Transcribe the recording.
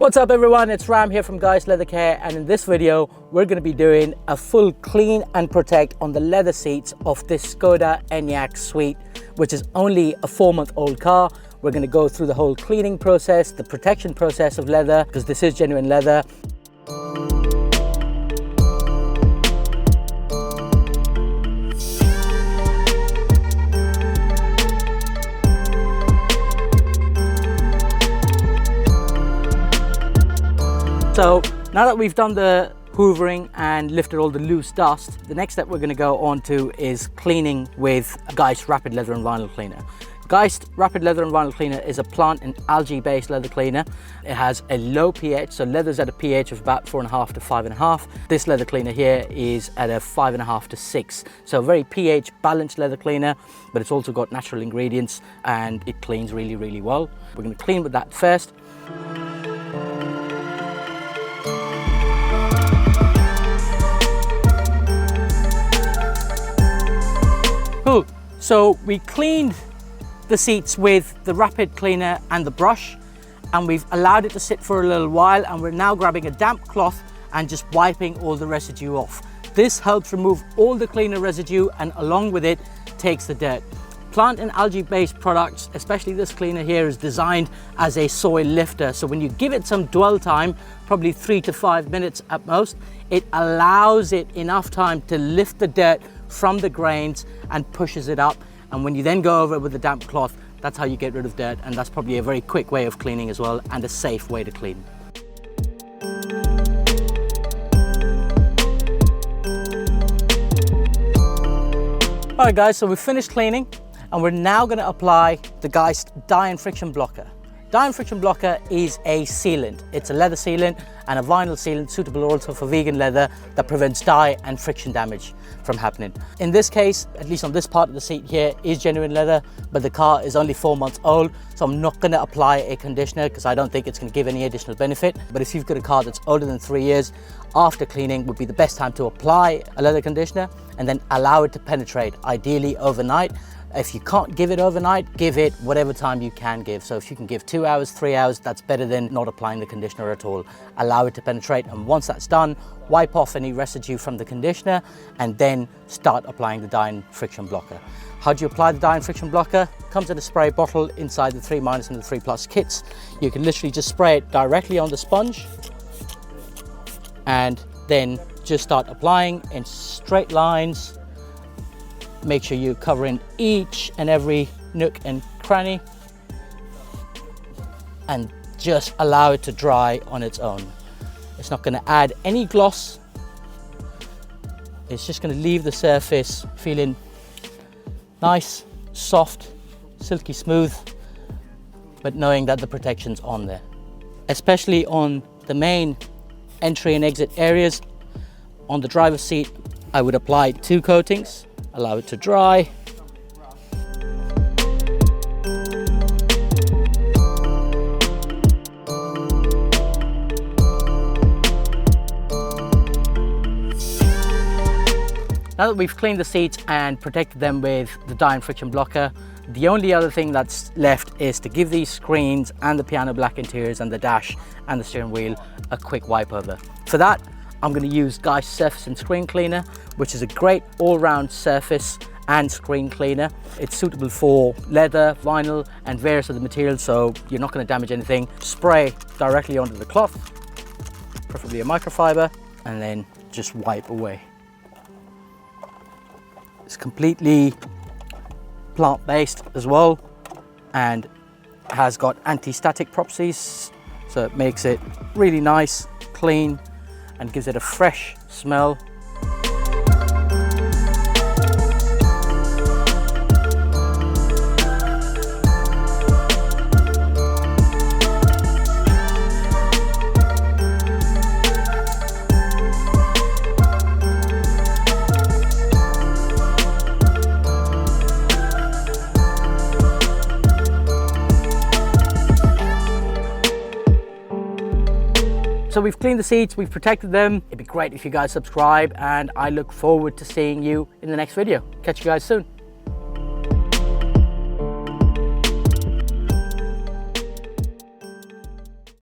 What's up everyone, it's Ram here from Geist.Leathercare, and in this video we're going to be doing a full clean and protect on the leather seats of this Skoda Enyaq suite, which is only a 4-month-old car. We're going to go through the whole cleaning process, the protection process of leather, because this is genuine leather. So now that we've done the hoovering and lifted all the loose dust, the next step we're going to go on to is cleaning with Geist Rapid Leather and Vinyl Cleaner. Geist Rapid Leather and Vinyl Cleaner is a plant and algae based leather cleaner. It has a low pH, so leather's at a pH of about 4.5 to 5.5. This leather cleaner here is at a 5.5 to 6. So a very pH balanced leather cleaner, but it's also got natural ingredients and it cleans really, really well. We're going to clean with that first. Cool. So we cleaned the seats with the rapid cleaner and the brush, and we've allowed it to sit for a little while, and we're now grabbing a damp cloth and just wiping all the residue off. This helps remove all the cleaner residue and along with it takes the dirt. Plant and algae based products, especially this cleaner here, is designed as a soil lifter. So when you give it some dwell time, probably 3 to 5 minutes at most, it allows it enough time to lift the dirt from the grains and pushes it up. And when you then go over it with a damp cloth, that's how you get rid of dirt, and that's probably a very quick way of cleaning as well, and a safe way to clean. All right guys, so we've finished cleaning and we're now going to apply the Geist Dye and Friction Blocker. Dye and Friction Blocker is a sealant. It's a leather sealant and a vinyl sealant suitable also for vegan leather that prevents dye and friction damage from happening. In this case, at least on this part of the seat here, is genuine leather, but the car is only 4 months old, so I'm not going to apply a conditioner because I don't think it's going to give any additional benefit. But if you've got a car that's older than 3 years, after cleaning would be the best time to apply a leather conditioner and then allow it to penetrate, ideally overnight. If you can't give it overnight, give it whatever time you can give. So if you can give 2 hours, 3 hours, that's better than not applying the conditioner at all. Allow it to penetrate, and once that's done, wipe off any residue from the conditioner and then start applying the Dye and Friction Blocker. How do you apply the Dye and Friction Blocker? It comes in a spray bottle inside the 3- and the 3+ kits. You can literally just spray it directly on the sponge and then just start applying in straight lines. Make sure you're covering each and every nook and cranny and just allow it to dry on its own. It's not going to add any gloss. It's just going to leave the surface feeling nice, soft, silky smooth, but knowing that the protection's on there. Especially on the main entry and exit areas. On the driver's seat, I would apply 2 coatings. Allow it to dry. Now that we've cleaned the seats and protected them with the Dye and Friction Blocker, the only other thing that's left is to give these screens and the piano black interiors and the dash and the steering wheel a quick wipe over. For that, I'm going to use Geist Surface and Screen Cleaner, which is a great all-round surface and screen cleaner. It's suitable for leather, vinyl and various other materials, so you're not going to damage anything. Spray directly onto the cloth, preferably a microfiber, and then just wipe away. It's completely plant-based as well and has got anti-static properties, so it makes it really nice, clean, and gives it a fresh smell. So we've cleaned the seats, we've protected them. It'd be great if you guys subscribe, and I look forward to seeing you in the next video. Catch you guys soon.